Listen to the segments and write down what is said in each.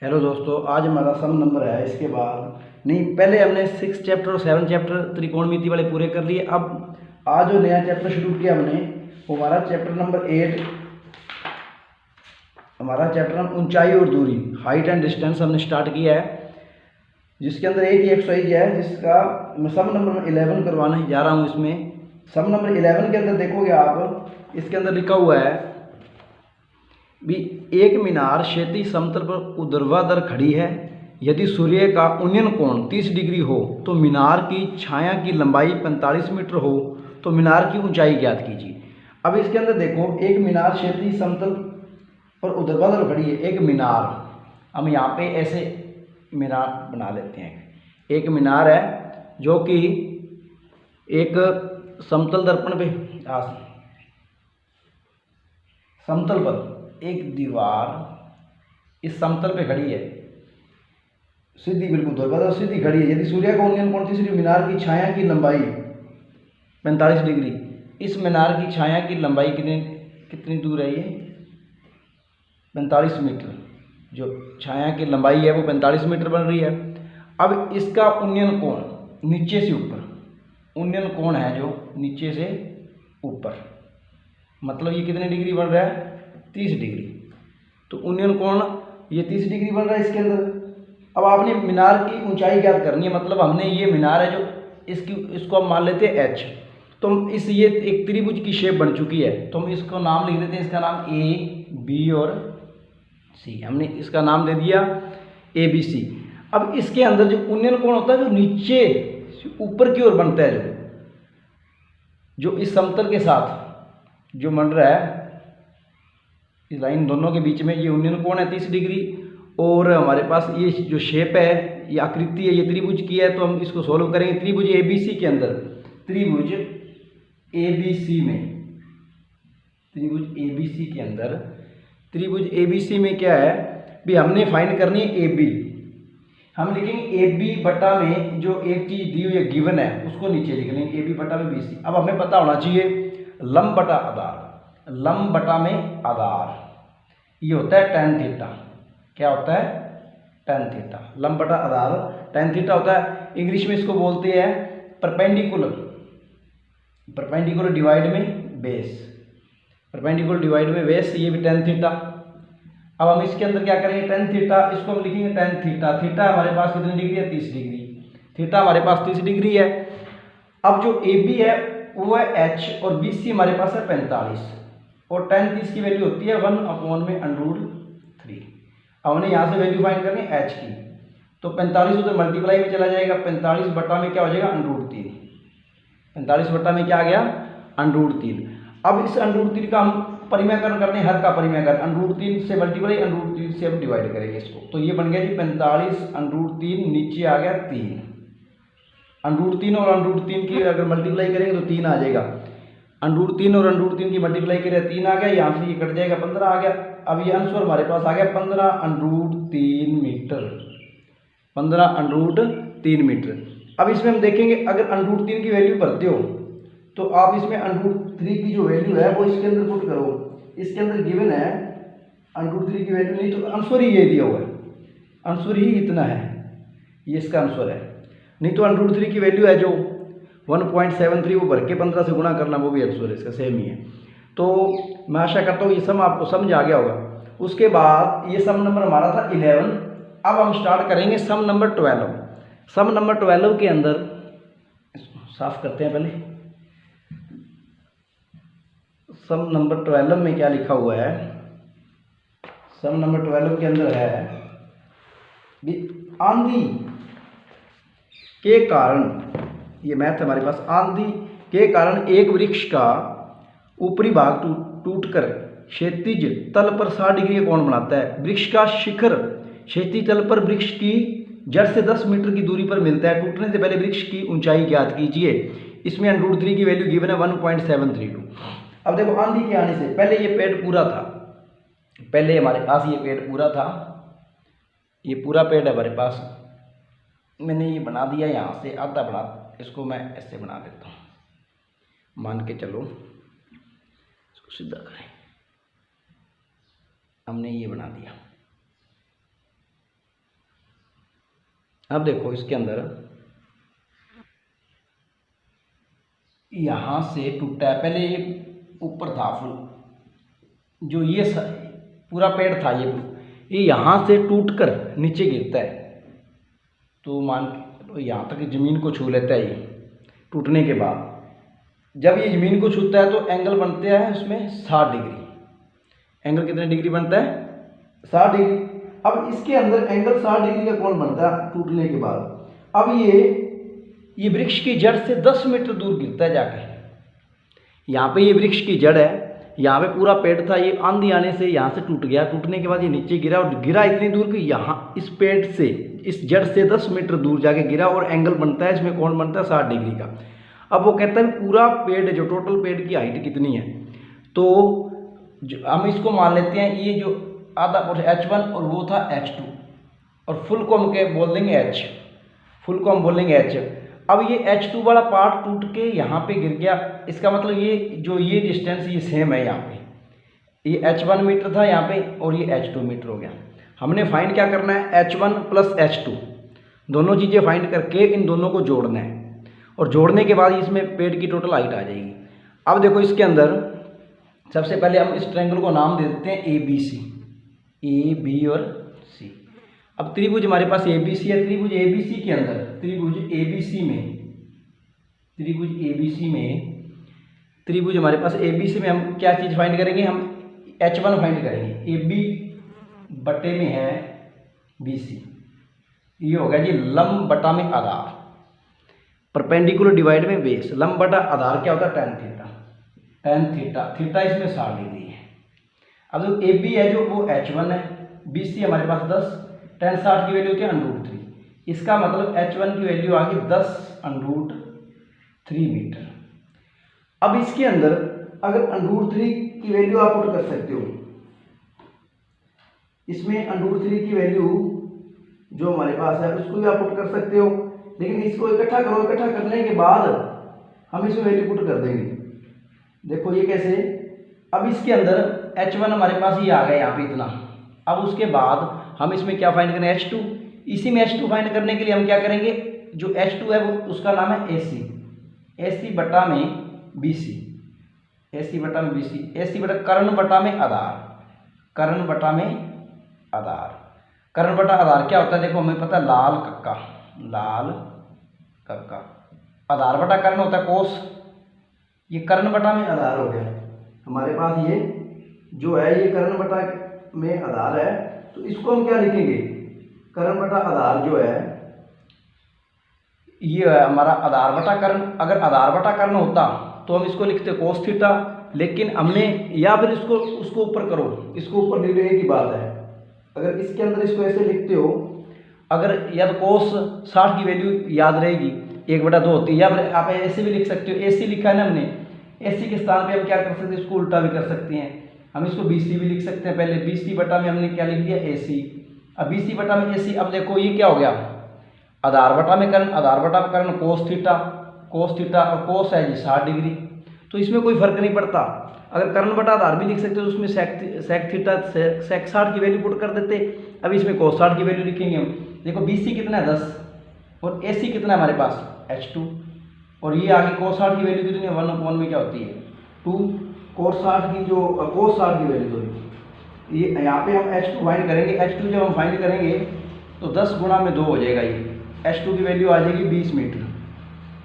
Hello दोस्तों, आज हमारा सम नंबर है। इसके बाद नहीं, पहले हमने 6 चैप्टर और 7 चैप्टर त्रिकोणमिति वाले पूरे कर लिए। अब आज जो नया चैप्टर शुरू किया हमने, वो हमारा चैप्टर नंबर 8, हमारा चैप्टर नंबर ऊंचाई और दूरी, हाइट एंड डिस्टेंस हमने स्टार्ट किया है, जिसके अंदर एक ही एक्सरसाइज है जिसका मैं सम नंबर 11 करवाने जा रहा हूँ। इसमें सम नंबर 11 के अंदर देखोगे आप, इसके अंदर लिखा हुआ है भी एक मीनार क्षैतिज समतल पर ऊर्ध्वाधर खड़ी है। यदि सूर्य का उन्नयन कोण 30 डिग्री हो तो मीनार की छाया की लंबाई 45 मीटर हो तो मीनार की ऊंचाई ज्ञात कीजिए। अब इसके अंदर देखो, एक मीनार क्षैतिज समतल पर ऊर्ध्वाधर खड़ी है। एक मीनार, हम यहाँ पे ऐसे मीनार बना लेते हैं। एक मीनार है जो कि एक समतल दर्पण पे समतल पर एक दीवार इस समतल पे खड़ी है, सीधी, बिल्कुल ऊर्ध्वाधर सीधी खड़ी है। यदि सूर्य का उन्नयन कोण 30 डिग्री, मीनार की छाया की लंबाई 45 डिग्री। इस मीनार की छाया की लंबाई कितनी दूर है? ये 45 मीटर। जो छाया की लंबाई है वो 45 मीटर बन रही है। अब इसका उन्नयन कोण नीचे से ऊपर, उन्नयन कोण है जो नीचे से ऊपर, मतलब ये कितने डिग्री बन रहा है? 30 डिग्री। तो उन्नयन कोण ये 30 डिग्री बन रहा है इसके अंदर। अब आपने मीनार की ऊंचाई ज्ञात करनी है, मतलब हमने ये मीनार है जो इसको हम मान लेते हैं एच। तो हम ये एक त्रिभुज की शेप बन चुकी है, तो हम इसको नाम लिख देते हैं, इसका नाम ए, बी और सी। हमने इसका नाम दे दिया ए बी सी। अब इसके अंदर जो उन्नयन कोण होता है जो नीचे ऊपर की ओर बनता है, जो इस समतल के साथ जो बन रहा है, इस लाइन दोनों के बीच में, ये उन्नयन कोण है 30 डिग्री। और हमारे पास ये जो शेप है, ये आकृति है, ये त्रिभुज की है। तो हम इसको सॉल्व करेंगे त्रिभुज एबीसी के अंदर। त्रिभुज एबीसी में, त्रिभुज एबीसी के अंदर, त्रिभुज एबीसी में क्या है भी, हमने फाइंड करनी है ए बी। हम लिखेंगे ए बी बटा में जो एक चीज दी हुई है, गिवन है, उसको नीचे लिख लेंगे ए बी बटा में बी सी। अब हमें पता होना चाहिए लंब बटा आधार। लंब बटा में आधार ये होता है tan थीटा। क्या होता है? tan theta. लंब बटा आधार tan थीटा होता है। इंग्लिश में इसको बोलते हैं परपेंडिकुलर, परपेंडिकुलर डिवाइड में बेस, परपेंडिकुलर डिवाइड में बेस, ये भी tan थीटा। अब हम इसके अंदर क्या करेंगे? tan थीटा, इसको हम लिखेंगे tan थीटा। थीटा हमारे पास कितनी डिग्री है? 30 डिग्री। थीटा हमारे पास 30 डिग्री है। अब जो ए बी है वो है एच और बी सी हमारे पास है 45, और tan 30 की वैल्यू होती है 1/√3। अब हमने यहाँ से वैल्यू फाइंड करनी है एच की, तो 45 उधर मल्टीप्लाई में चला जाएगा, 45 बटा में क्या हो जाएगा? √3। 45 बटा में क्या आ गया? √3। अब इस √3 का हम परिमेयकरण करते हैं, हर का परिमेयकरण। √3 से मल्टीप्लाई, √3 से हम डिवाइड करेंगे इसको, तो ये बन गया जी 45 √3, नीचे आ गया 3। √3 और √3 की अगर मल्टीप्लाई करेंगे तो 3 आ जाएगा। √3 और √3 की मल्टीप्लाई करें 3 आ गया, यहाँ से ये कट जाएगा 15 आ गया। अब ये आंसर हमारे पास आ गया 15√3 मीटर, 15√3 मीटर। अब इसमें हम देखेंगे, अगर √3 की वैल्यू भरते हो तो आप इसमें √3 की जो वैल्यू है वो इसके अंदर पुट करो। इसके अंदर गिवन है √3 की वैल्यू, नहीं तो आंसर ही ये दिया हुआ है, आंसर ही इतना है, ये इसका आंसर है। नहीं तो √3 की वैल्यू है जो 1.73, वो भर के 15 से गुणा करना, वो भी आंसर है इसका, सेम ही है। तो मैं आशा करता हूँ ये सम आपको समझ आ गया होगा। उसके बाद ये सम नंबर हमारा था 11। अब हम स्टार्ट करेंगे सम नंबर 12। सम नंबर 12 के अंदर, साफ करते हैं पहले, सम नंबर 12 में क्या लिखा हुआ है? सम नंबर 12 के अंदर है आंधी के कारण, ये मैथ हमारे पास, आंधी के कारण एक वृक्ष का ऊपरी भाग टूटकर क्षैतिज तल पर 60 डिग्री का कोण बनाता है। वृक्ष का शिखर क्षैतिज तल पर वृक्ष की जड़ से 10 मीटर की दूरी पर मिलता है। टूटने से पहले वृक्ष की ऊंचाई ज्ञात कीजिए। इसमें √3 की वैल्यू गिवन है 1.732। अब देखो, आंधी के आने से पहले ये पेड़ पूरा था, पहले हमारे पास ये पेड़ पूरा था, ये पूरा पेड़ है हमारे पास। मैंने ये बना दिया, यहाँ से आधा बना, इसको मैं ऐसे बना देता हूँ, मान के चलो, इसको सीधा करें, हमने ये बना दिया। अब देखो इसके अंदर यहाँ से टूटा है, पहले ये ऊपर था फुल, जो ये पूरा पेड़ था ये यहाँ से टूटकर नीचे गिरता है, तो मान तो यहाँ तक ज़मीन को छू लेता है ये टूटने के बाद। जब ये ज़मीन को छूता है तो एंगल बनते हैं उसमें 60 डिग्री। एंगल कितने डिग्री बनता है? 60 डिग्री। अब इसके अंदर एंगल 60 डिग्री का कौन बनता है टूटने के बाद? अब ये वृक्ष की जड़ से 10 मीटर दूर गिरता है जाके। यहाँ पे ये वृक्ष की जड़ है, यहाँ पे पूरा पेड़ था, ये आंधी आने से यहाँ से टूट गया। टूटने के बाद ये नीचे गिरा और गिरा इतनी दूर कि यहाँ इस पेड़ से, इस जड़ से 10 मीटर दूर जाके गिरा और एंगल बनता है इसमें कौन बनता है? 60 डिग्री का। अब वो कहता है पूरा पेड़ जो टोटल पेड़ की हाइट कितनी है, तो हम इसको मान लेते हैं ये जो आधा H1 और वो था H2 और फुल को हम क्या बोल देंगे H, फुल को हम बोलेंगे H। अब ये H2 वाला पार्ट टूट के यहाँ पे गिर गया, इसका मतलब ये डिस्टेंस ये सेम है। यहाँ पे ये H1 मीटर था यहाँ पे और ये H2 मीटर हो गया। हमने फाइंड क्या करना है? H1 प्लस H2 दोनों चीज़ें फाइंड करके इन दोनों को जोड़ना है और जोड़ने के बाद इसमें पेड़ की टोटल हाइट आ जाएगी। अब देखो इसके अंदर सबसे पहले हम इस ट्रायंगल को नाम दे देते हैं ABC, A, B और C। अब त्रिभुज हमारे पास ABC है, त्रिभुज ABC के अंदर त्रिभुज हमारे पास ABC में हम क्या चीज़ फाइंड करेंगे? हम H1 फाइंड करेंगे। AB बटे में है BC, ये हो गया जी लंब बटा में आधार, परपेंडिकुलर डिवाइड में बेस। लंब बटा आधार क्या होता है? tan थीटा, थीटा इसमें 60 डिग्री है। अब जो AB है जो वो H1 है, BC हमारे पास 10, tan 60 की वैल्यू क्या है? √3। इसका मतलब H1 की वैल्यू आ गई 10√3 मीटर। अब इसके अंदर अगर √3 की वैल्यू आप पुट कर सकते हो, इसमें √3 की वैल्यू जो हमारे पास है उसको भी आप पुट कर सकते हो, लेकिन इसको इकट्ठा करो, इकट्ठा करने के बाद हम इसमें वैल्यू पुट कर देंगे। देखो ये कैसे? अब इसके अंदर H1 हमारे पास ये आ गया यहाँ पे इतना। अब उसके बाद हम इसमें क्या फाइंड करें? H2। इसी में H2 फाइंड करने के लिए हम क्या करेंगे? जो H2 है वो उसका नाम है AC बटा में BC, AC बटा कर्ण बटा में आधार, कर्ण बटा आधार क्या होता है? देखो हमें पता है लाल कक्का, आधार बटा कर्ण होता है कोस, ये कर्ण बटा में आधार हो गया हमारे पास। ये जो है ये कर्ण बटा में आधार है, तो इसको हम क्या लिखेंगे? कर्ण बटा आधार जो है ये है हमारा आधार बटा कर्ण। अगर आधार बटा कर्ण होता तो हम इसको लिखते कोस थीटा, लेकिन हमने या फिर इसको उसको ऊपर करो, इसको ऊपर ले लेने की बात है। अगर इसके अंदर इसको ऐसे लिखते हो, अगर या तो कोस 60 की वैल्यू याद रहेगी 1/2 होती है, या फिर आप ऐसे भी लिख सकते हो। AC लिखा है ना हमने, AC के स्थान पे हम क्या कर सकते हैं? इसको उल्टा भी कर सकते हैं, हम इसको BC भी लिख सकते हैं। पहले BC बटा में हमने क्या लिख दिया? AC। अब BC बटा में AC। अब देखो ये क्या हो गया? आधार बटा में कर्ण, आधार बटा में कर्ण कोस थीटा और कोस है जी 60 डिग्री, तो इसमें कोई फर्क नहीं पड़ता। अगर कर्ण बटा आधार भी लिख सकते हो तो उसमें सेक थीटा सेक 60 की वैल्यू पुट कर देते। अब इसमें कोस 60 की वैल्यू लिखेंगे हम। देखो BC कितना है 10 और AC कितना है हमारे पास H2, और ये आगे कोस 60 की वैल्यू कितनी है? 1/1 में क्या होती है? 2। कोस 60 की जो कोस 60 की वैल्यू ये यहाँ पे हम H2 फाइंड करेंगे। H2 जब हम फाइंड करेंगे तो 10 गुणा में 2 हो जाएगा। ये H2 की वैल्यू आ जाएगी 20 मीटर।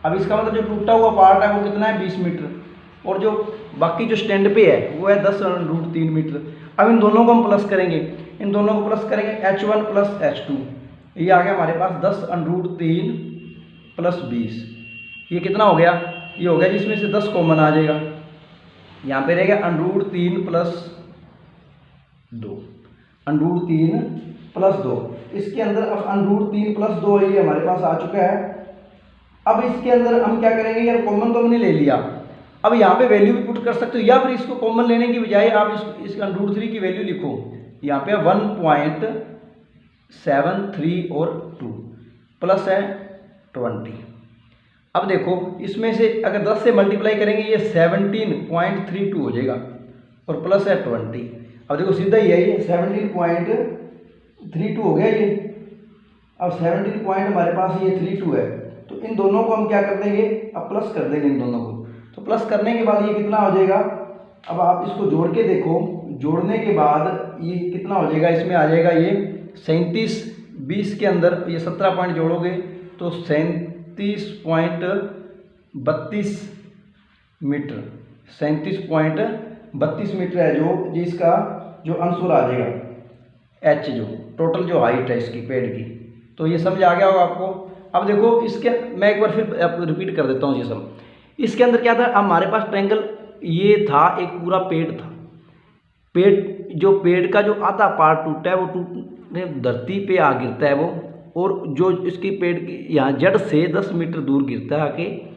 अब इसका मतलब जो टूटा हुआ पार्ट है वो कितना है? 20 मीटर, और जो बाकी जो स्टैंड पे है वो है 10√3 मीटर। अब इन दोनों को हम प्लस करेंगे, H1 प्लस H2, ये आ गया हमारे पास 10√3 प्लस 20। ये कितना हो गया? ये हो गया जिसमें से 10 कॉमन आ जाएगा, यहाँ पे रहेगा √3 प्लस 2, √3 प्लस 2। इसके अंदर अब √3 प्लस 2 ये हमारे पास आ चुका है। अब इसके अंदर हम क्या करेंगे? यार कॉमन तो हमने ले लिया, अब यहाँ पे वैल्यू भी पुट कर सकते हो, या फिर इसको कॉमन लेने की बजाय आप इस √3 की वैल्यू लिखो। यहाँ पे 1.73 और 2 प्लस है 20। अब देखो इसमें से अगर 10 से मल्टीप्लाई करेंगे ये 17.32 हो जाएगा और प्लस है 20। अब देखो सीधा ही है, ये 17.32 हो गया ये, अब 17 पॉइंट हमारे पास ये 32 है, तो इन दोनों को हम क्या कर देंगे, अब प्लस कर देंगे इन दोनों को। तो प्लस करने के बाद ये कितना हो जाएगा, अब आप इसको जोड़ के देखो, जोड़ने के बाद ये कितना हो जाएगा, इसमें आ जाएगा ये 37, 20 के अंदर ये 17 पॉइंट जोड़ोगे तो 37.32 मीटर, 37.32 मीटर है जो जिसका जो आंसर आ जाएगा एच, जो टोटल जो हाइट है इसकी पेड़ की। तो ये समझ आ गया होगा आपको। अब देखो इसके, मैं एक बार फिर आपको रिपीट कर देता हूँ ये सब। इसके अंदर क्या था, हमारे पास ट्रायंगल ये था, एक पूरा पेड़ था, पेड़ जो पेड़ का जो आधा पार्ट टूटा है वो टूटने धरती पे आ गिरता है वो, और जो इसकी पेड़ की यहाँ जड़ से 10 मीटर दूर गिरता है आके।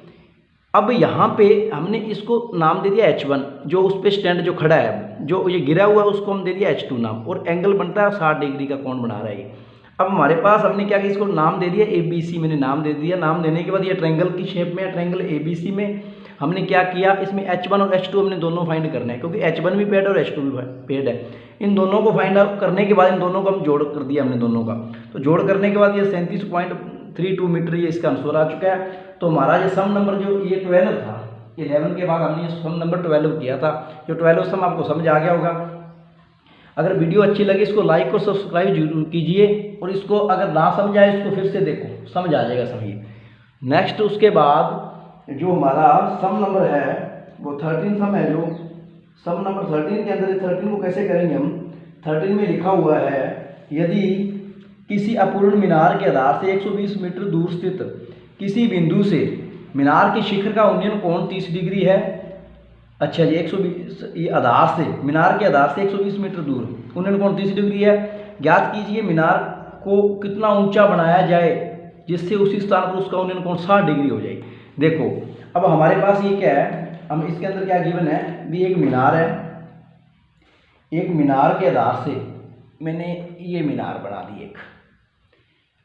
अब यहाँ पे हमने इसको नाम दे दिया H1, जो उस पे स्टैंड जो खड़ा है, जो ये गिरा हुआ है उसको हम दे दिया H2 नाम, और एंगल बनता है 60 डिग्री का कोण बना रहा है ये। अब हमारे पास हमने क्या किया, इसको नाम दे दिया ABC, मैंने नाम दे दिया। नाम देने के बाद ये ट्रायंगल की शेप में है, ट्रायंगल ABC में हमने क्या किया, इसमें H1 और H2 हमने दोनों फाइंड करना है, क्योंकि H1 भी पेड और H2 भी पेड है। इन दोनों को फाइंड आउट करने के बाद इन दोनों को हम जोड़ कर दिया हमने दोनों का। तो जोड़ करने के बाद ये 37.32 मीटर ये इसका आंसर आ चुका है। तो हमारा ये सम नंबर जो ये 12 था, 11 के बाद हमने ये सम नंबर 12 किया था। जो 12 सम आपको समझ आ गया होगा। अगर वीडियो अच्छी लगी इसको लाइक और सब्सक्राइब जरूर कीजिए, और इसको अगर ना समझ आए इसको फिर से देखो, समझ आ जाएगा समझिए। नेक्स्ट उसके बाद जो हमारा सम नंबर है वो 13 सम है, जो सम नंबर 13 के अंदर 13 को कैसे करेंगे हम। 13 में लिखा हुआ है, यदि किसी अपूर्ण मीनार के आधार से 120 मीटर दूर स्थित किसी बिंदु से मीनार के शिखर का उन्नयन कोण 30 डिग्री है। अच्छा जी, 120 ये आधार से, मीनार के आधार से 120 मीटर दूर उन्नयन कोण 30 डिग्री है। ज्ञात कीजिए मीनार को कितना ऊंचा बनाया जाए जिससे उसी स्थान पर उसका उन्नयन कोण 60 डिग्री हो जाए। देखो अब हमारे पास ये क्या है, हम इसके अंदर क्या गिवन है, भी एक मीनार है, एक मीनार के आधार से मैंने ये मीनार बना दी एक।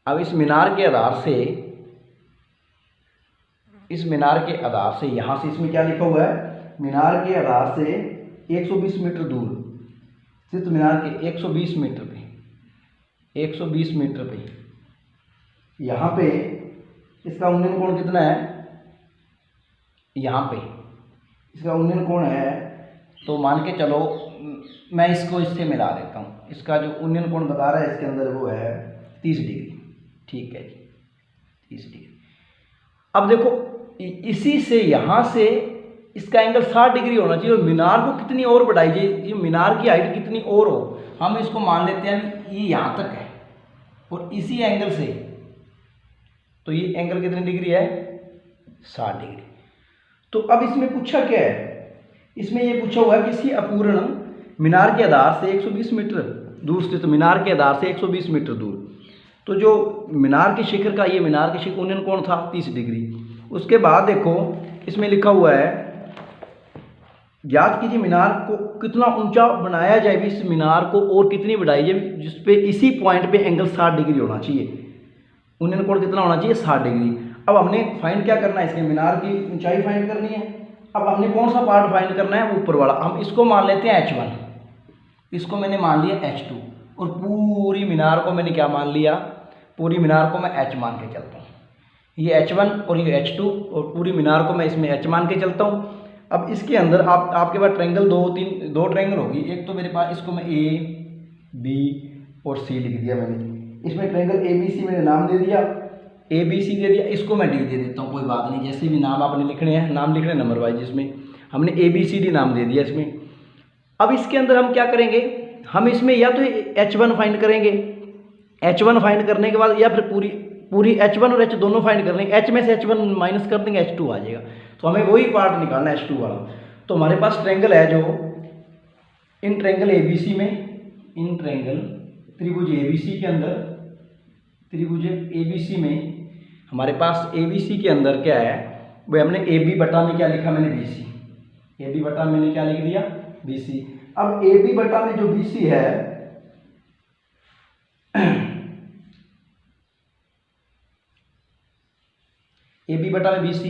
अब इस मीनार के आधार से, इस मीनार के आधार से यहाँ से इसमें क्या लिखा हुआ है, मीनार के आधार से 120 मीटर दूर स्थित मीनार के 120 मीटर पे, 120 मीटर पे यहाँ पे इसका उन्नयन कोण कितना है, यहाँ पे इसका उन्नयन कोण है, तो मान के चलो मैं इसको इससे मिला देता हूँ। इसका जो उन्नयन कोण बता रहा है इसके अंदर वो है 30 डिग्री। ठीक है जी, 30 डिग्री। अब देखो इसी से यहाँ से इसका एंगल 60 डिग्री होना चाहिए, और मीनार को कितनी और बढ़ाई जाए, ये मीनार की हाइट कितनी और हो। हम इसको मान लेते हैं ये यहाँ तक है, और इसी एंगल से, तो ये एंगल कितनी डिग्री है, 60 डिग्री। तो अब इसमें पूछा क्या है, इसमें ये पूछा हुआ है किसी अपूर्ण मीनार के आधार से 120 मीटर दूर स्थित, मीनार के आधार से 120 मीटर दूर, तो जो मीनार के शिखर का, ये मीनार के शिखर उन्नयन कोण था 30 डिग्री। उसके बाद देखो इसमें लिखा हुआ है, याद कीजिए मीनार को कितना ऊंचा बनाया जाए, इस मीनार को और कितनी बढ़ाई जाए जिसपे इसी पॉइंट पे एंगल 60 डिग्री होना चाहिए, उन्नयन कोण कितना होना चाहिए, 60 डिग्री। अब हमने फाइंड क्या करना है, इसके मीनार की ऊंचाई फाइंड करनी है। अब हमने कौन सा पार्ट फाइंड करना है, ऊपर वाला। हम इसको मान लेते हैं H1, इसको मैंने मान लिया H2, और पूरी मीनार को मैंने क्या मान लिया, पूरी मीनार को मैं H मान के चलता हूँ। ये H1 और ये H2, और पूरी मीनार को मैं इसमें H मान के चलता हूँ। अब इसके अंदर आपके पास ट्रायंगल दो ट्रायंगल होगी। एक तो मेरे पास, इसको मैं A, B और C लिख दिया मैंने। इसमें ट्रायंगल ABC मैंने नाम दे दिया, ABC दे दिया, इसको मैं D दे देता हूँ, कोई बात नहीं, जैसे भी नाम आपने लिखने हैं, नाम लिखने नंबर वाइज। जिसमें हमने ABCD नाम दे दिया इसमें। अब इसके अंदर हम क्या करेंगे, हम इसमें या तो H1 फाइंड करेंगे, H1 फाइंड करने के बाद या फिर पूरी H1 और H दोनों फाइंड कर लेंगे। H में से H1 माइनस कर देंगे, H2 आ जाएगा। तो हमें वही पार्ट निकालना है, H2 वाला। तो हमारे पास ट्रायंगल है जो इन ट्रायंगल ABC में, इन ट्रायंगल त्रिभुज ABC के अंदर, त्रिभुज ABC में हमारे पास ABC के अंदर क्या है, वो हमने AB बटा में क्या लिखा, मैंने BC, AB बटा में मैंने क्या लिख दिया, BC। अब AB बटा में जो BC है, AB बटा में BC,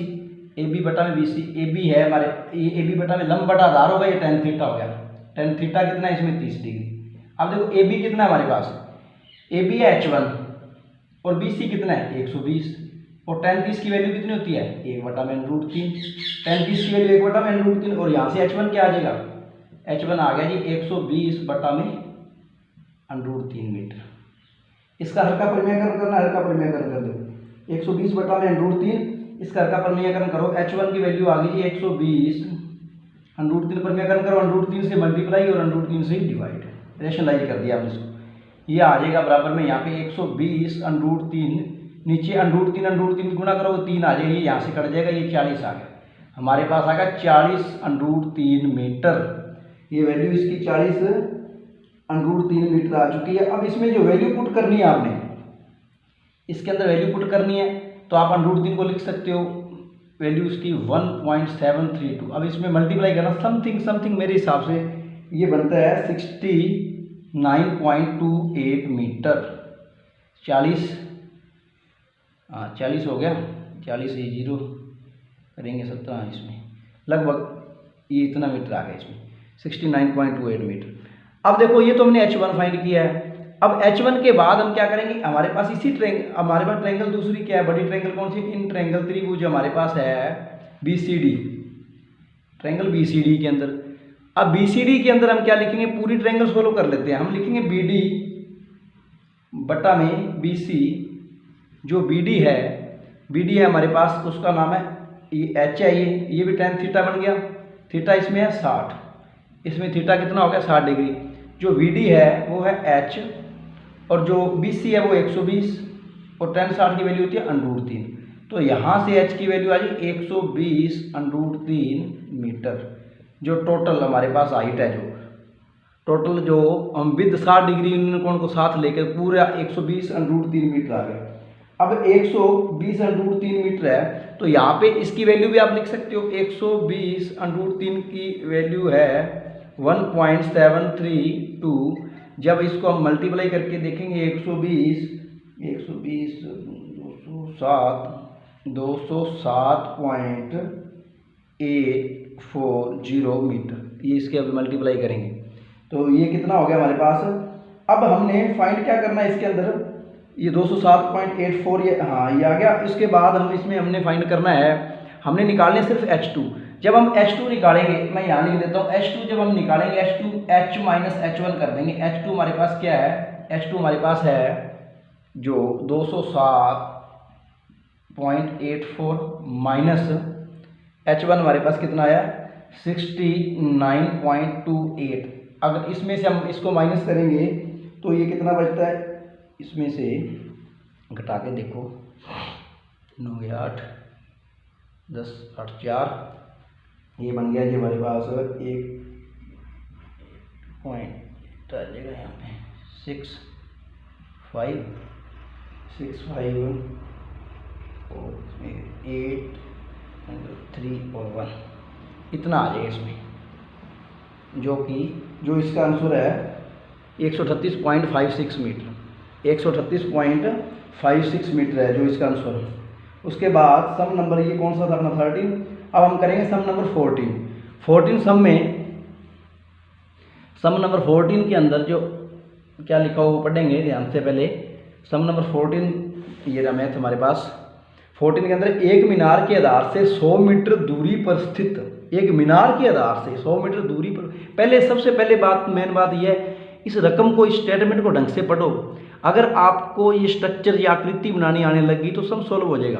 AB बटा में BC, AB है हमारे, ये AB बटा में लंब बटा आधार होगा, ये tan थीटा हो गया। tan थीटा कितना है इसमें, 30 डिग्री। अब देखो AB कितना है हमारे पास, AB है H1, और BC कितना है 120, और tan 30 की वैल्यू कितनी होती है 1/√3। tan 30 की वैल्यू 1/√3, और यहाँ से H1 क्या आ जाएगा, H1 आ गया जी 120/√3 मीटर। इसका हल्का परिमेयकरण करना, हल्का परिमेयकरण कर दो 120/√3, इसका हल्का परिमेयकरण करो, H1 की वैल्यू आ गई जी 120/√3, परिमेयकरण करो, √3 से मल्टीप्लाई और √3 से डिवाइड, रेशनलाइज कर दिया हमने इसको। ये आ जाएगा बराबर में यहाँ पे 120/√3, नीचे √3 गुणा करो 3 आ जाएगी, यहाँ से कट जाएगा, ये 40 आ गया, हमारे पास आ गया 40/√3 मीटर। ये वैल्यू इसकी 40/√3 मीटर आ चुकी है। अब इसमें जो वैल्यू पुट करनी है आपने, इसके अंदर वैल्यू पुट करनी है तो आप √3 को लिख सकते हो, वैल्यू इसकी 1.732। अब इसमें मल्टीप्लाई करना समथिंग मेरे हिसाब से ये बनता है 69.28 मीटर। 40 हो गया, 40 से 0 करेंगे 17, इसमें लगभग ये इतना मीटर आ गया, इसमें 69.28 मीटर। अब देखो ये तो हमने H1 फाइंड किया है। अब H1 के बाद हम क्या करेंगे, हमारे पास हमारे पास ट्रायंगल दूसरी क्या है, बड़ी ट्रायंगल कौन सी, इन ट्रायंगल त्रिभुज हमारे पास है BCD, ट्रायंगल BCD के अंदर। अब BCD के अंदर हम क्या लिखेंगे, पूरी ट्रायंगल सोल्व कर लेते हैं। हम लिखेंगे BD बटा में BC, जो BD है हमारे पास, उसका नाम है ये H है, ये भी tan थीटा बन गया, थीटा इसमें है 60, इसमें थीटा कितना हो गया 60 डिग्री। जो VD है वो है H, और जो BC है वो 120, और tan 60 की वैल्यू होती है √3। तो यहाँ से H की वैल्यू आ जाएगी 120/√3 मीटर। जो टोटल हमारे पास हाइट है, जो टोटल जो हम विद 60 डिग्री यूनियन कोण को साथ लेकर पूरा 120/√3 मीटर आ गया। अब 120/√3 मीटर है, तो यहाँ पे इसकी वैल्यू भी आप लिख सकते हो, 120/√3 की वैल्यू है 1.732। जब इसको हम मल्टीप्लाई करके देखेंगे 207.840 मीटर, ये इसके अभी मल्टीप्लाई करेंगे तो ये कितना हो गया हमारे पास। अब हमने फाइंड क्या करना है इसके अंदर, ये 207.84 ये हाँ ये आ गया। इसके बाद हम इसमें हमने फाइंड करना है, हमने निकालने सिर्फ H2। जब हम H2 निकालेंगे, मैं यहाँ लिख देता हूँ H2, जब हम निकालेंगे H2 H माइनस H1 कर देंगे। H2 हमारे पास क्या है, H2 हमारे पास है जो 207.84 माइनस H1 हमारे पास कितना आया 69.28। अगर इसमें से हम इसको माइनस करेंगे तो ये कितना बचता है, इसमें से घटा के देखो 9 8 10 8 4, ये बन गया जी हमारे पास 1 पॉइंट डालिएगा यहाँ पे 6 5 और 8 3 और 1 इतना आ जाएगा इसमें, जो इसका आंसर है 138.56 मीटर, 138.56 मीटर है जो इसका आंसर है। उसके बाद सम नंबर ये कौन सा था अपना 13। अब हम करेंगे सम नंबर 14 सम नंबर 14 के अंदर जो क्या लिखा हो वो पढ़ेंगे ध्यान से। पहले सम नंबर 14 ये रहा मैथ हमारे पास। 14 के अंदर एक मीनार के आधार से 100 मीटर दूरी पर स्थित, एक मीनार के आधार से 100 मीटर दूरी पर, पहले सबसे पहले मेन बात यह है, इस रकम को, इस स्टेटमेंट को ढंग से पढ़ो। अगर आपको ये स्ट्रक्चर या आकृति बनानी आने लगी तो सम सोल्व हो जाएगा,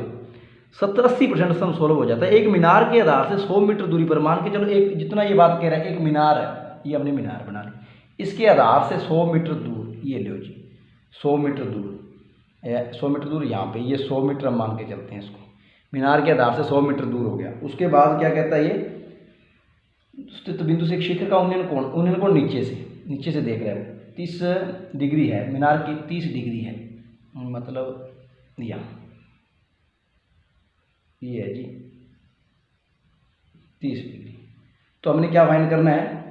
70-80% सम सोल्व हो जाता है। एक मीनार के आधार से 100 मीटर दूरी पर, मान के चलो एक जितना ये बात कह रहा है, एक मीनार है, ये हमने मीनार बना ली, इसके आधार से 100 मीटर दूर, ये लो जी 100 मीटर दूर, 100 मीटर दूर यहाँ पे, ये 100 मीटर हम मान के चलते हैं इसको, मीनार के आधार से 100 मीटर दूर हो गया। उसके बाद क्या कहता है ये, स्थित बिंदु से एक शिखर का उन्नयन कोण नीचे से देख रहे हैं 30 डिग्री है, मीनार की 30 डिग्री है, मतलब यहाँ ये है जी 30 डिग्री। तो हमने क्या फाइंड करना है,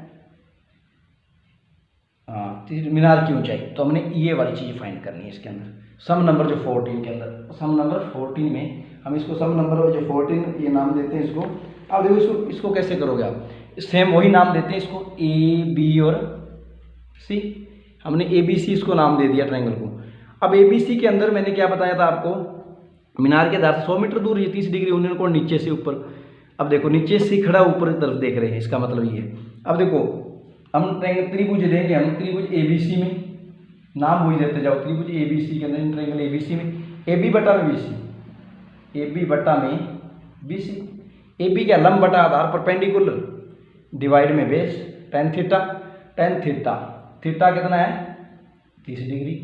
हाँ मीनार की ऊंचाई, तो हमने ये वाली चीज़ फाइंड करनी है इसके अंदर। सम नंबर जो 14 के अंदर, सम नंबर 14 में हम इसको सम नंबर जो 14 ये नाम देते हैं इसको। अब देखो इसको कैसे करोगे आप, सेम वही नाम देते हैं इसको, A B और C, हमने ABC इसको नाम दे दिया ट्रायंगल को। अब ABC के अंदर मैंने क्या बताया था आपको, मीनार के आधार से 100 मीटर दूर ये 30 डिग्री उन्नयन कोण नीचे से ऊपर। अब देखो नीचे से खड़ा ऊपर की तरफ देख रहे हैं, इसका मतलब ये। अब देखो हम त्रिभुज लेंगे, हम त्रिभुज ABC में नाम वही देते जाओ, त्रिभुज ABC के अंदर ट्रायंगल ABC में AB बटा में BC, AB बटा में BC, AB का लंब बटा आधार परपेंडिकुलर डिवाइड में base tan theta, tan theta, theta कितना है 30 डिग्री।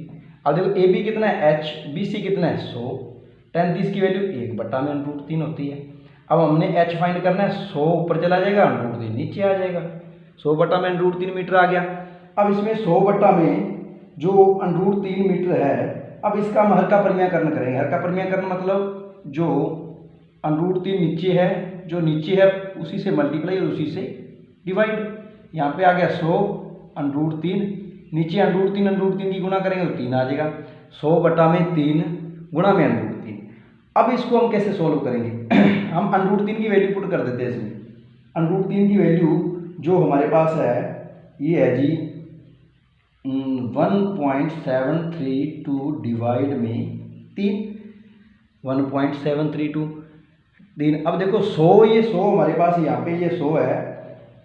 अब देखो AB कितना है H, BC कितना है 100, tan 30 की वैल्यू 1 बटा में √3 होती है। अब हमने H फाइंड करना है, 100 ऊपर चला जाएगा, √3 नीचे आ जाएगा, 100 बटा में √3 मीटर आ गया। अब इसमें 100 बटा में जो √3 मीटर है, अब इसका हम हर का परिमेयकरण करेंगे। हर का परिमेयकरण मतलब जो √3 नीचे है, जो नीचे है उसी से मल्टीप्लाई और उसी से डिवाइड। यहाँ पे आ गया 100 √3, नीचे √3 की गुणा करेंगे तो 3 आ जाएगा, 100 बटा में 3 गुणा में √3। अब इसको हम कैसे सोल्व करेंगे हम √3 की वैल्यू पुट कर देते हैं इसमें। √3 की वैल्यू जो हमारे पास है ये है जी 1.732 डिवाइड में 3, 1.732। अब देखो 100, ये 100 हमारे पास यहाँ पे ये 100 है।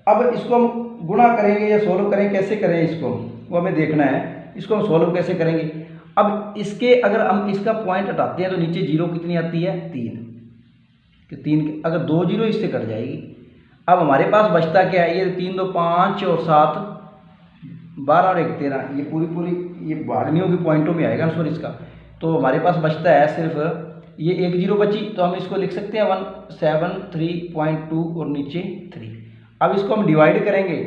अब इसको हम गुणा करेंगे या सोल्व करें, कैसे करें इसको वो हमें देखना है। इसको हम सोल्व कैसे करेंगे, अब इसके अगर हम इसका पॉइंट हटाते हैं तो नीचे जीरो कितनी आती है 3, कि 3 अगर 2 जीरो इससे कट जाएगी। अब हमारे पास बचता क्या है, ये 3 2 5 और 7 12 और 1 13, ये पूरी ये भागनियों की पॉइंटों में आएगा आंसर इसका। तो हमारे पास बचता है सिर्फ ये 1 जीरो बची, तो हम इसको लिख सकते हैं 173.2 और नीचे 3। अब इसको हम डिवाइड करेंगे,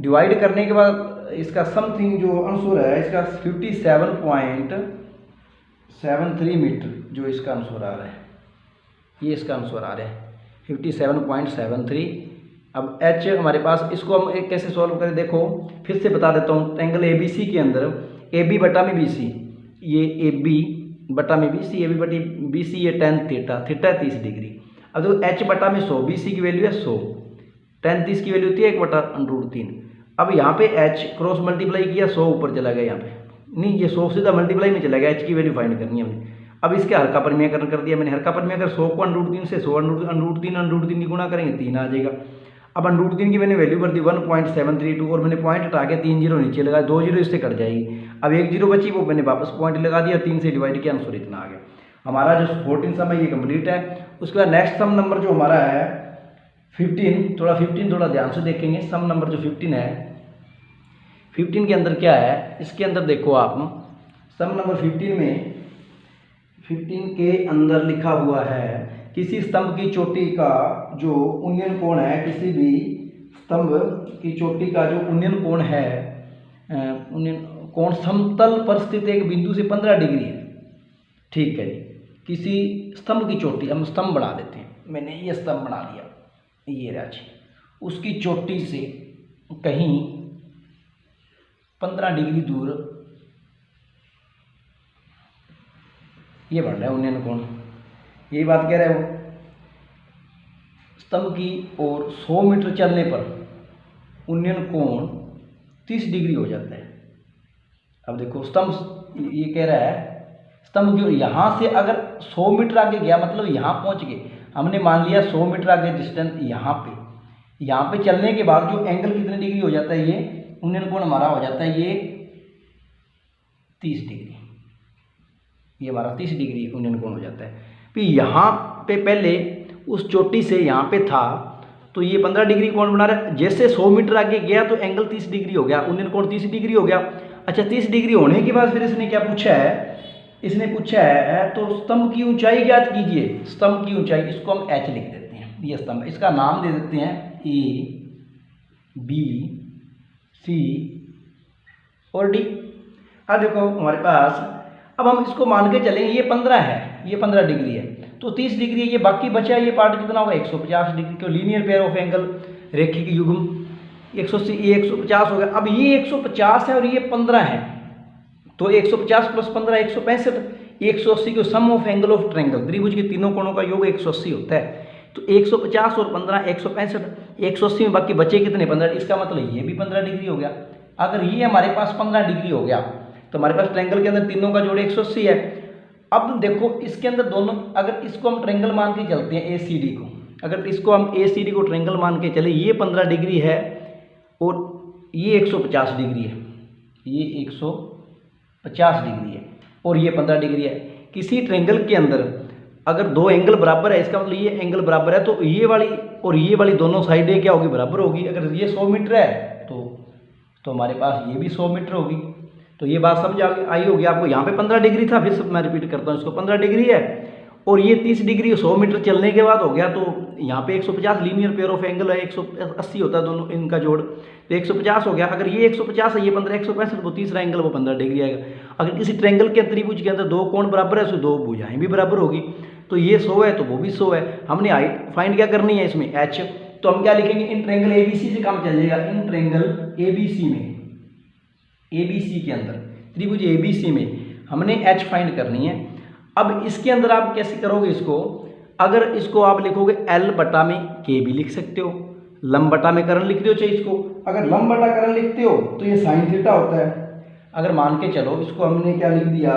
डिवाइड करने के बाद इसका समथिंग जो आंसर है इसका 57.73 मीटर जो इसका आंसर आ रहा है, ये इसका आंसर आ रहा है 57.73। अब H हमारे पास, इसको हम एक कैसे सॉल्व करें देखो, फिर से बता देता हूँ। ट्रायंगल ABC के अंदर AB बटा में BC, ये AB बटा में BC, AB बटी BC ये tan थीटा, थीटा 30 डिग्री। अब देखो H बटा में 100, BC की वैल्यू है 100, tan 30 की वैल्यू होती है 1 बटा √3। अब यहाँ पे H क्रॉस मल्टीप्लाई किया, 100 ऊपर चला गया, यहाँ पे नहीं ये 100 सीधा मल्टीप्लाई में चला गया, H की वैल्यू फाइंड करनी है हमने। अब इसके हर का परिमेयकरण कर दिया मैंने। हर का परिमेयकरण 100 को √3 से 100 √3 की गुणा करेंगे 3 आ जाएगा। अब √3 की मैंने वैल्यू कर दी 1.732 और मैंने पॉइंट हटा के 3 जीरो नीचे लगा, 2 जीरो इससे कट जाएगी। अब 1 जीरो बची, वो मैंने वापस पॉइंट लगा दिया, 3 से डिवाइड किया, आंसर इतना आ गया। हमारा जो 14 सम है ये कंप्लीट है। उसके बाद नेक्स्ट सम नंबर जो हमारा है 15, थोड़ा ध्यान से देखेंगे। सम नंबर जो 15 है, 15 के अंदर क्या है, इसके अंदर देखो आप सम नंबर 15 में 15 के अंदर लिखा हुआ है किसी स्तंभ की चोटी का जो उन्नयन कोण है, किसी भी स्तंभ की चोटी का जो उन्नयन कोण है, उन्नयन कोण समतल पर स्थित एक बिंदु से 15 डिग्री है। ठीक है जी, किसी स्तंभ की चोटी, हम स्तंभ बना देते हैं, मैंने ये स्तंभ बना लिया, ये राजी, उसकी चोटी से कहीं 15 डिग्री दूर ये बन रहा है उन्नयन कोण। यही बात कह रहे हो, स्तंभ की ओर 100 मीटर चलने पर उन्नयन कोण 30 डिग्री हो जाता है। अब देखो स्तंभ ये कह रहा है स्तंभ की ओर यहाँ से अगर 100 मीटर आगे गया, मतलब यहाँ पहुँच गए, हमने मान लिया 100 मीटर आगे डिस्टेंस, यहाँ पे चलने के बाद जो एंगल कितने डिग्री हो जाता है, ये उन्नयन कोण हमारा हो जाता है ये 30 डिग्री, ये हमारा 30 डिग्री उन्नयन कोण हो जाता है। फिर यहाँ पे पहले उस चोटी से यहाँ पे था तो ये 15 डिग्री कोण बना रहा है। जैसे 100 मीटर आगे गया तो एंगल 30 डिग्री हो गया, उन्नयन कोण 30 डिग्री हो गया। अच्छा, 30 डिग्री होने के बाद फिर इसने क्या पूछा है, इसने पूछा है तो स्तंभ की ऊंचाई ज्ञात कीजिए। स्तंभ की ऊंचाई, इसको हम H लिख देते हैं, ये स्तंभ, इसका नाम दे देते हैं A, B, C और D। अब देखो हमारे पास, अब हम इसको मान के चलेंगे ये 15 है, ये 15 डिग्री है, तो 30 डिग्री है, ये बाकी बचा ये पार्ट कितना होगा 150 डिग्री, क्यों लीनियर पेयर ऑफ एंगल, रेखिक युग्म 180, ये 150 हो गया। अब ये 150 है और ये 15 है, तो 150 प्लस 15 165, 180 को सम ऑफ एंगल ऑफ ट्रायंगल, त्रिभुज के तीनों कोणों का योग 180 होता है। तो 150 और 15 165, 180 में बाकी बचे कितने 15, इसका मतलब ये भी 15 डिग्री हो गया। अगर ये हमारे पास 15 डिग्री हो गया तो हमारे पास ट्रायंगल के अंदर तीनों का जोड़ 180 है। अब देखो इसके अंदर दोनों, अगर इसको हम ट्रायंगल मान के चलते हैं ए सी डी को, अगर इसको हम ए सी डी को ट्रायंगल मान के चले, ये 15 डिग्री है और ये 150 डिग्री है, ये 150 डिग्री है और ये 15 डिग्री है। किसी ट्रायंगल के अंदर अगर दो एंगल बराबर है, इसका मतलब ये एंगल बराबर है, तो ये वाली और ये वाली दोनों साइडें क्या होगी, बराबर होगी। अगर ये 100 मीटर है तो हमारे पास ये भी 100 मीटर होगी। तो ये बात समझ आई होगी आपको। यहाँ पे 15 डिग्री था, फिर मैं रिपीट करता हूँ, इसको 15 डिग्री है और ये 30 डिग्री 100 मीटर चलने के बाद हो गया। तो यहाँ पे 150 लीनियर पेयर ऑफ एंगल है, 180 होता है दोनों इनका जोड़, तो 150 हो गया। अगर ये 150 है, ये 15, 165, वो तीसरा एंगल वो 15 डिग्री आएगा। अगर किसी ट्रायंगल के त्रिभुज के अंदर दो कोण बराबर है तो दो भुजाएं भी बराबर होगी। तो ये 100 है तो वो भी 100 है। हमने हाइट फाइंड क्या करनी है इसमें, h। तो हम क्या लिखेंगे, इन ट्रायंगल एबीसी से काम चलेगा। इन ट्रायंगल एबीसी में, एबीसी के अंदर त्रिभुज एबीसी में हमने h फाइंड करनी है। अब इसके अंदर आप कैसे करोगे इसको, अगर इसको आप लिखोगे L बटा में K भी लिख सकते हो, लंब बटा में करण लिख दो चाहे इसको। अगर लंब बटा करण लिखते हो तो ये साइन थीटा होता है। अगर मान के चलो इसको हमने क्या लिख दिया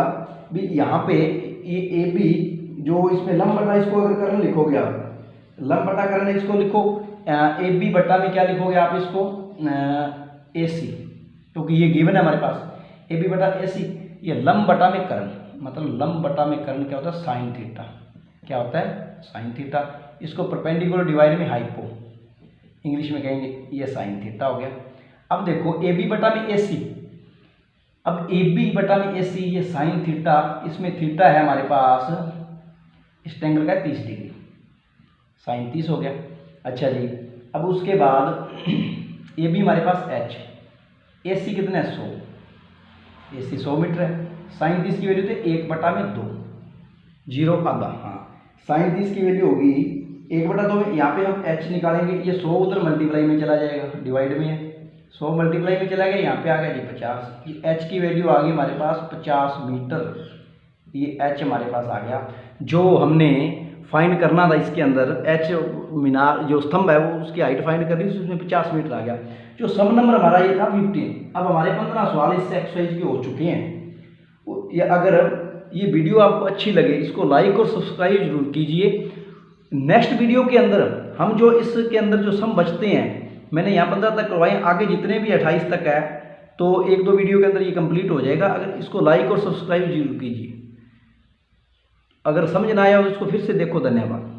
भी, यहाँ पे ये ए बी जो इसमें लंब बटा, इसको अगर करण लिखोगे आप, लंब बटा करण इसको लिखो, ए बी बटा में क्या लिखोगे आप इसको, ए सी, क्योंकि ये गिवन है हमारे पास, ए बी बटा ए सी। ये लंब बटा में करण, मतलब लंब बटा में करण क्या होता है, साइन थीटा। क्या होता है, साइन थीटा। इसको परपेंडिकुलर डिवाइड में हाइपो, इंग्लिश में कहेंगे, ये साइन थीटा हो गया। अब देखो ए बी बटा में ए सी, अब ए बी बटा में ए सी, ये साइन थीटा, इसमें थीटा है हमारे पास, इस ट्रायंगल का 30 डिग्री, साइन 30 हो गया। अच्छा जी, अब उसके बाद ए बी हमारे पास h, ए सी कितना है 100, ए सी 100 मीटर है। साइन 30 की वैल्यू थे 1 बटा में 2, 0 आधा, हाँ साइन 30 की वैल्यू होगी 1 बटा 2 में। यहाँ पे हम h निकालेंगे, ये 100 उधर मल्टीप्लाई में चला जाएगा, डिवाइड में है, 100 मल्टीप्लाई में चला गया, यहाँ पे आ गया जी 50। ये h की वैल्यू आ गई हमारे पास 50 मीटर, ये h हमारे पास आ गया। जो हमने फाइंड करना था इसके अंदर, h मीनार जो स्तंभ है वो उसकी हाइट फाइंड करनी थी, उसमें 50 मीटर आ गया। जो सम नंबर हमारा ये था 15। अब हमारे 15 सवाल इससे एक्सरसाइज के हो चुके हैं। ये अगर ये वीडियो आपको अच्छी लगे, इसको लाइक और सब्सक्राइब जरूर कीजिए। नेक्स्ट वीडियो के अंदर हम जो इसके अंदर जो सम बचते हैं, मैंने यहाँ 15 तक करवाए, आगे जितने भी 28 तक है, तो 1-2 वीडियो के अंदर ये कंप्लीट हो जाएगा। अगर इसको लाइक और सब्सक्राइब जरूर कीजिए। अगर समझ ना आया हो इसको फिर से देखो। धन्यवाद।